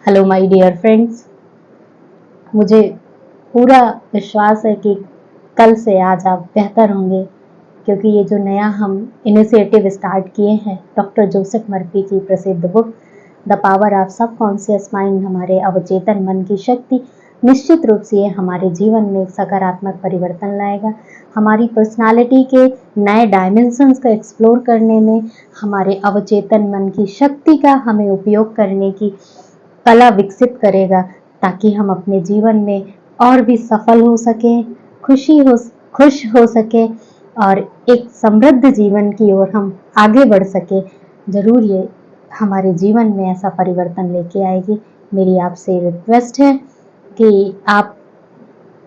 Hello my dear friends, मुझे पूरा विश्वास है कि कल से आज आप बेहतर होंगे, क्योंकि ये जो नया हम इनिशिएटिव स्टार्ट किए हैं डॉक्टर जोसेफ मर्फी की प्रसिद्ध book the power of subconscious mind, हमारे अवचेतन मन की शक्ति, निश्चित रूप से ये हमारे जीवन में एक सकारात्मक परिवर्तन लाएगा। हमारी पर्सनालिटी के नए डायमेंशंस को एक्सप्लोर करने में, हमारे अवचेतन मन की शक्ति का हमें उपयोग करने की कला विकसित करेगा, ताकि हम अपने जीवन में और भी सफल हो सकें, खुश हो सके और एक समृद्ध जीवन की ओर हम आगे बढ़ सके। जरूर ये हमारे जीवन में ऐसा परिवर्तन लेके आएगी। मेरी आपसे रिक्वेस्ट है कि आप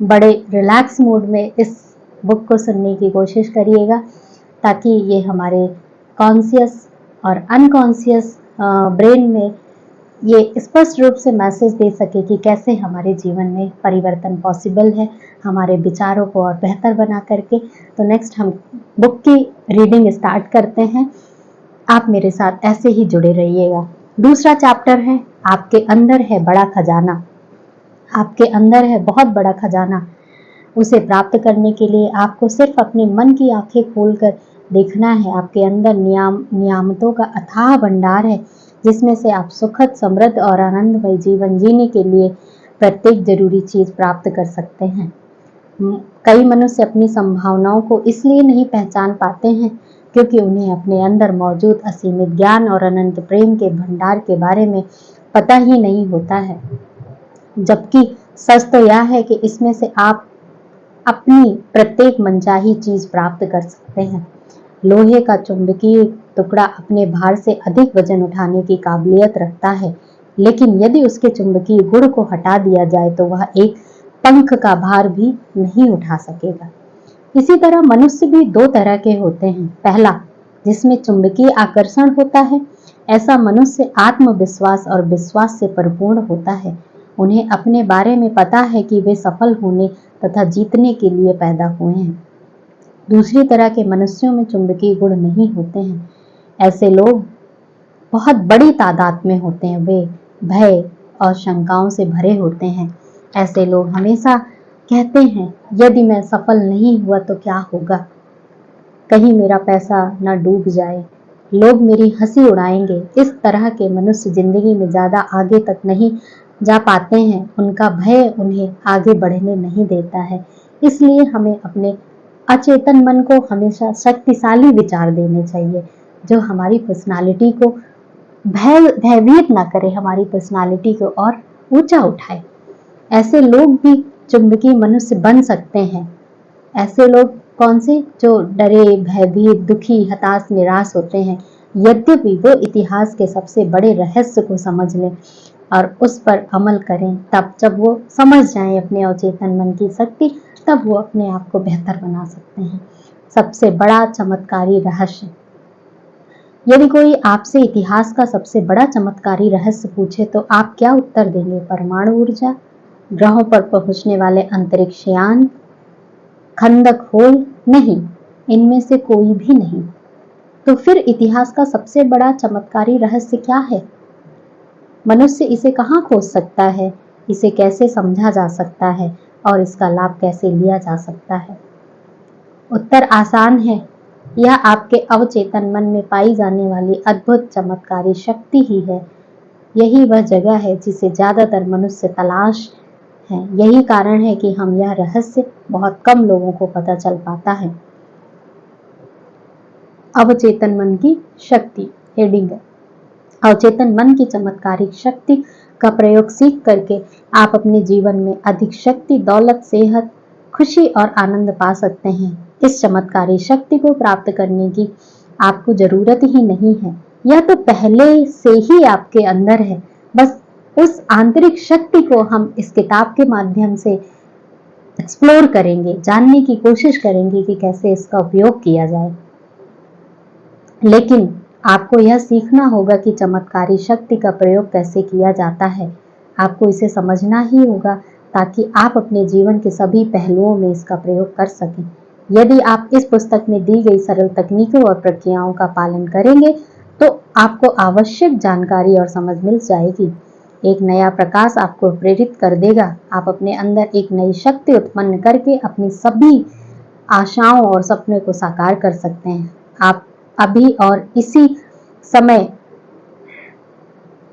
बड़े रिलैक्स मूड में इस बुक को सुनने की कोशिश करिएगा, ताकि ये हमारे कॉन्शियस और अनकॉन्शियस ब्रेन में ये स्पष्ट रूप से मैसेज दे सके कि कैसे हमारे जीवन में परिवर्तन पॉसिबल है, हमारे विचारों को और बेहतर बना करके। तो नेक्स्ट हम बुक की रीडिंग स्टार्ट करते हैं। आप मेरे साथ ऐसे ही जुड़े रहिएगा। दूसरा चैप्टर है आपके अंदर है बड़ा खजाना। आपके अंदर है बहुत बड़ा खजाना। उसे प्राप्त करने के लिए आपको सिर्फ अपने मन की आंखें खोलकर देखना है। आपके अंदर नियामतों का अथाह भंडार है, जिसमें से आप सुखद, समृद्ध और आनंदमय जीवन जीने के लिए प्रत्येक जरूरी चीज प्राप्त कर सकते हैं। कई मनुष्य अपनी संभावनाओं को इसलिए नहीं पहचान पाते हैं क्योंकि उन्हें अपने अंदर मौजूद असीमित ज्ञान और अनंत प्रेम के भंडार के बारे में पता ही नहीं होता है। जबकि सच तो यह है कि इसमें से आप अपनी प्रत्येक मनचाही चीज प्राप्त कर सकते हैं। लोहे का चुंबकीय टुकड़ा अपने भार से अधिक वजन उठाने की काबिलियत रखता है, लेकिन यदि उसके चुंबकीय गुण को हटा दिया जाए तो वह एक पंख का भार भी नहीं उठा सकेगा। इसी तरह मनुष्य भी दो तरह के होते हैं। पहला, जिसमें चुंबकीय आकर्षण होता है, ऐसा मनुष्य आत्मविश्वास और विश्वास से परिपूर्ण होता है। उन्हें अपने बारे में पता है कि वे सफल होने तथा जीतने के लिए पैदा हुए हैं। दूसरी तरह के मनुष्यों में चुंबकीय गुण नहीं होते हैं। ऐसे लोग बहुत बड़ी तादाद में होते हैं। वे भय और शंकाओं से भरे होते हैं। ऐसे लोग हमेशा कहते हैं, यदि मैं सफल नहीं हुआ तो क्या होगा, कहीं मेरा पैसा न डूब जाए, लोग मेरी हंसी उड़ाएंगे। इस तरह के मनुष्य जिंदगी में ज्यादा आगे तक नहीं जा पाते हैं। उनका भय उन्हें आगे बढ़ने नहीं देता है। इसलिए हमें अपने अचेतन मन को हमेशा शक्तिशाली विचार देने चाहिए, जो हमारी पर्सनालिटी को भयभीत ना करे, हमारी पर्सनालिटी को और ऊंचा उठाए। ऐसे लोग भी चुंबकीय मनुष्य बन सकते हैं। ऐसे लोग कौन से? जो डरे, भयभीत, दुखी, हताश, निराश होते हैं। यद्यपि वो इतिहास के सबसे बड़े रहस्य को समझ लें और उस पर अमल करें, तब जब वो समझ जाएं अपने अवचेतन मन की शक्ति, तब वो अपने आप को बेहतर बना सकते हैं। सबसे बड़ा चमत्कारी रहस्य। यदि कोई आपसे इतिहास का सबसे बड़ा चमत्कारी रहस्य पूछे तो आप क्या उत्तर देंगे? परमाणु ऊर्जा, ग्रहों पर पहुंचने वाले अंतरिक्ष यान, खंदक होल? नहीं, इनमें से कोई भी नहीं। तो फिर इतिहास का सबसे बड़ा चमत्कारी रहस्य क्या है? मनुष्य इसे कहाँ खोज सकता है? इसे कैसे समझा जा सकता है और इसका लाभ कैसे लिया जा सकता है? उत्तर आसान है। यह आपके अवचेतन मन में पाई जाने वाली अद्भुत चमत्कारी शक्ति ही है। यही वह जगह है जिसे ज्यादातर मनुष्य तलाश है। यही कारण है कि हम यह रहस्य बहुत कम लोगों को पता चल पाता है। अवचेतन मन की शक्ति। हेडिंग है, अवचेतन मन की चमत्कारिक शक्ति का प्रयोग सीख करके आप अपने जीवन में अधिक शक्ति, दौलत, सेहत, खुशी और आनंद पा सकते हैं। इस चमत्कारी शक्ति को प्राप्त करने की आपको जरूरत ही नहीं है। यह तो पहले से ही आपके अंदर है। बस उस आंतरिक शक्ति को हम इस किताब के माध्यम से एक्सप्लोर करेंगे, जानने की कोशिश करेंगे कि कैसे इसका उपयोग किया जाए। लेकिन आपको यह सीखना होगा कि चमत्कारी शक्ति का प्रयोग कैसे किया जाता है। आपको इसे समझना ही होगा ताकि आप अपने जीवन के सभी पहलुओं में इसका प्रयोग कर सकें। यदि आप इस पुस्तक में दी गई सरल तकनीकों और प्रक्रियाओं का पालन करेंगे तो आपको आवश्यक जानकारी और समझ मिल जाएगी। एक नया प्रकाश आपको प्रेरित कर देगा। आप अपने अंदर एक नई शक्ति उत्पन्न करके अपनी सभी आशाओं और सपनों को साकार कर सकते हैं। आप अभी और इसी समय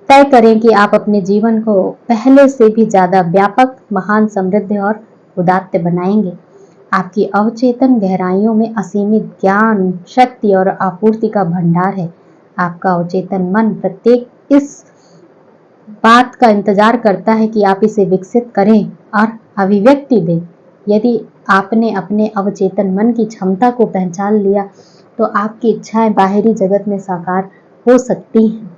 तय करें कि आप अपने जीवन को पहले से भी ज्यादा व्यापक, महान, समृद्ध और उदात्त बनाएंगे। आपकी अवचेतन गहराइयों में असीमित ज्ञान, शक्ति और आपूर्ति का भंडार है। आपका अवचेतन मन प्रत्येक इस बात का इंतजार करता है कि आप इसे विकसित करें और अभिव्यक्ति दें। यदि आपने अपने अवचेतन मन की क्षमता को पहचान लिया तो आपकी इच्छाएं बाहरी जगत में साकार हो सकती हैं।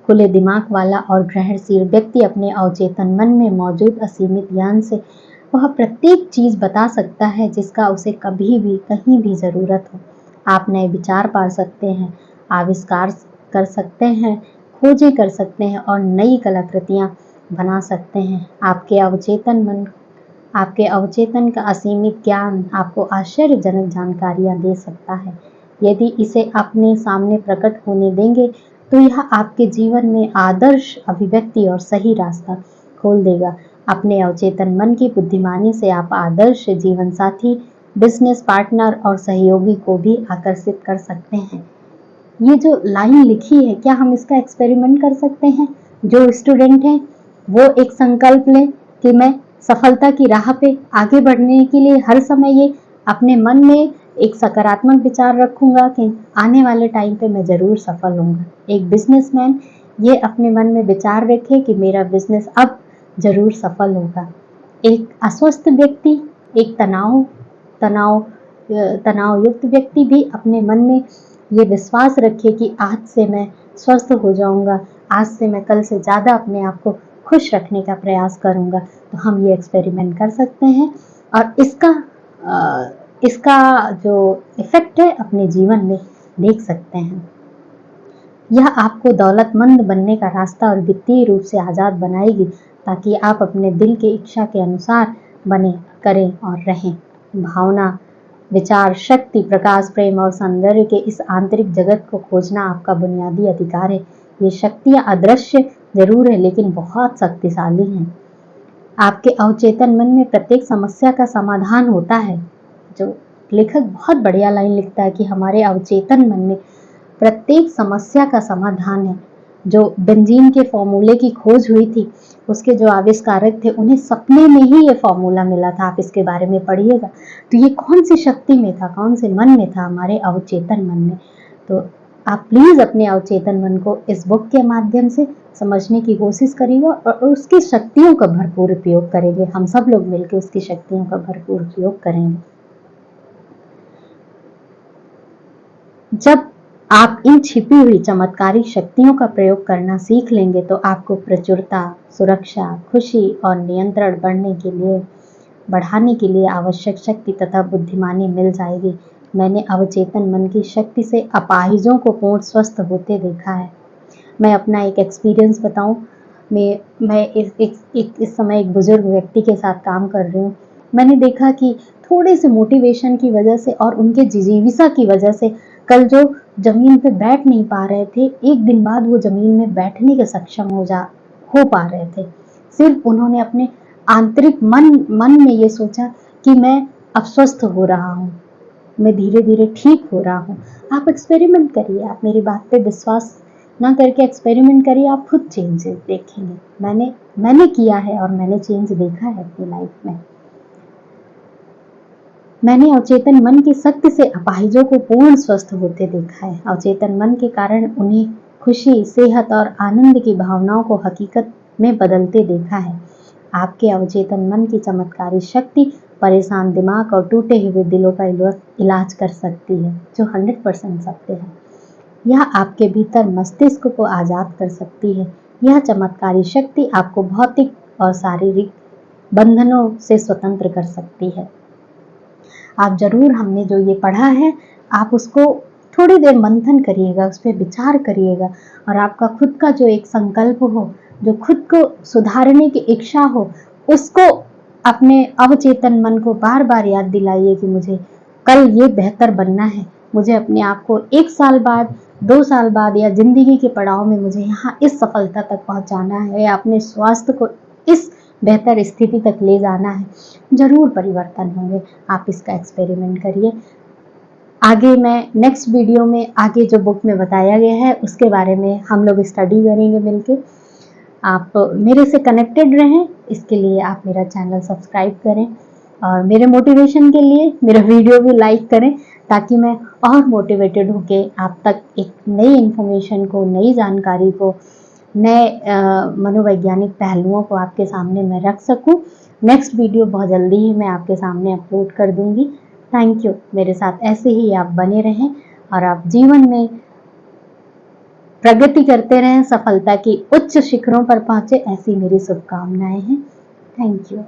खुले दिमाग वाला और ग्रहणशील व्यक्ति अपने अवचेतन मन में मौजूद असीमित ज्ञान से वह प्रत्येक चीज बता सकता है जिसका उसे कभी भी कहीं भी जरूरत हो। आप नए विचार पा सकते हैं, आविष्कार कर सकते हैं, खोजें कर सकते हैं और नई कलाकृतियां बना सकते हैं। आपके अवचेतन का असीमित ज्ञान आपको आश्चर्यजनक जानकारियां दे सकता है। यदि इसे अपने सामने प्रकट होने देंगे तो यह आपके जीवन में आदर्श अभिव्यक्ति और सही रास्ता खोल देगा। अपने अवचेतन मन की बुद्धिमानी से आप आदर्श जीवन साथी, बिजनेस पार्टनर और सहयोगी को भी आकर्षित कर सकते हैं। ये जो लाइन लिखी है, क्या हम इसका एक्सपेरिमेंट कर सकते हैं? जो स्टूडेंट हैं वो एक संकल्प लें कि मैं सफलता की राह पे आगे बढ़ने के लिए हर समय ये अपने मन में एक सकारात्मक विचार रखूंगा कि आने वाले टाइम पे मैं जरूर सफल होऊंगा। एक बिजनेसमैन ये अपने मन में विचार रखे कि मेरा बिजनेस अब जरूर सफल होगा। एक अस्वस्थ व्यक्ति, एक तनाव युक्त व्यक्ति भी अपने मन में ये विश्वास रखे कि आज से मैं स्वस्थ हो जाऊंगा, आज से मैं कल से ज़्यादा अपने आप को खुश रखने का प्रयास करूंगा। तो हम ये एक्सपेरिमेंट कर सकते हैं और इसका जो इफेक्ट है अपने जीवन में देख सकते हैं। यह आपको दौलतमंद बनने का रास्ता और वित्तीय रूप से आज़ाद बनाएगी ताकि आप अपने दिल की इच्छा के अनुसार बने, करें और रहें। भावना, विचार, शक्ति, प्रकाश, प्रेम और सौंदर्य के इस आंतरिक जगत को खोजना आपका बुनियादी अधिकार है। ये शक्तियाँ अदृश्य जरूर है लेकिन बहुत शक्तिशाली हैं। आपके अवचेतन मन में प्रत्येक समस्या का समाधान होता है। जो लेखक बहुत बढ़िया लाइन लिखता है कि हमारे अवचेतन मन में प्रत्येक समस्या का समाधान है। जो बेंजीन के फॉर्मूले की खोज हुई थी, उसके जो आविष्कारक थे उन्हें सपने में ही ये फॉर्मूला मिला था। आप इसके बारे में पढ़िएगा। तो ये कौन सी शक्ति में था, कौन से मन में था? हमारे अवचेतन मन में। तो आप प्लीज अपने अवचेतन मन को इस बुक के माध्यम से समझने की कोशिश करिएगा और उसकी शक्तियों का भरपूर उपयोग करेंगे। हम सब लोग मिलकर उसकी शक्तियों का भरपूर उपयोग करेंगे। जब आप इन छिपी हुई चमत्कारिक शक्तियों का प्रयोग करना सीख लेंगे तो आपको प्रचुरता, सुरक्षा, खुशी और नियंत्रण बढ़ाने के लिए आवश्यक शक्ति तथा बुद्धिमानी मिल जाएगी। मैंने अवचेतन मन की शक्ति से अपाहिजों को पूर्ण स्वस्थ होते देखा है। मैं अपना एक एक्सपीरियंस बताऊं। मैं इस समय एक बुजुर्ग व्यक्ति के साथ काम कर रही हूँ। मैंने देखा कि थोड़े से मोटिवेशन की वजह से और उनके जिजीविसा की वजह से कल जो जमीन पे बैठ नहीं पा रहे थे, एक दिन बाद वो जमीन में बैठने के सक्षम हो पा रहे थे। सिर्फ उन्होंने अपने आंतरिक मन में ये सोचा कि मैं अब स्वस्थ हो रहा हूँ, मैं धीरे धीरे ठीक हो रहा हूँ। आप एक्सपेरिमेंट करिए, आप मेरी बात पे विश्वास ना करके एक्सपेरिमेंट करिए, आप खुद चेंजेस देखेंगे। मैंने किया है और मैंने चेंज देखा है अपनी लाइफ में। मैंने अवचेतन मन की शक्ति से अपाहिजों को पूर्ण स्वस्थ होते देखा है। अवचेतन मन के कारण उन्हें खुशी, सेहत और आनंद की भावनाओं को हकीकत में बदलते देखा है। आपके अवचेतन मन की चमत्कारी शक्ति परेशान दिमाग और टूटे हुए दिलों का इलाज कर सकती है, जो 100% सत्य है। यह आपके भीतर मस्तिष्क को आजाद कर सकती है। यह चमत्कारी शक्ति आपको भौतिक और शारीरिक बंधनों से स्वतंत्र कर सकती है। आप जरूर, हमने जो ये पढ़ा है, आप उसको थोड़ी देर मंथन करिएगा, उस पर विचार करिएगा और आपका खुद का जो एक संकल्प हो, जो खुद को सुधारने की इच्छा हो, उसको अपने अवचेतन मन को बार बार याद दिलाइए कि मुझे कल ये बेहतर बनना है। मुझे अपने आप को 1 साल बाद 2 साल बाद या ज़िंदगी के पड़ाव में मुझे यहाँ इस सफलता तक पहुँचाना है या अपने स्वास्थ्य को इस बेहतर स्थिति तक ले जाना है, ज़रूर परिवर्तन होंगे। आप इसका एक्सपेरिमेंट करिए। आगे मैं नेक्स्ट वीडियो में आगे जो बुक में बताया गया है उसके बारे में हम लोग स्टडी करेंगे मिलके। आप मेरे से कनेक्टेड रहें, इसके लिए आप मेरा चैनल सब्सक्राइब करें और मेरे मोटिवेशन के लिए मेरा वीडियो भी लाइक करें, ताकि मैं और मोटिवेटेड होके आप तक एक नई इन्फॉर्मेशन को, नई जानकारी को, नए मनोवैज्ञानिक पहलुओं को आपके सामने मैं रख सकूं। नेक्स्ट वीडियो बहुत जल्दी ही मैं आपके सामने अपलोड कर दूंगी। Thank you. मेरे साथ ऐसे ही आप बने रहें और आप जीवन में प्रगति करते रहें, सफलता की उच्च शिखरों पर पहुंचे, ऐसी मेरी शुभकामनाएं हैं। Thank you.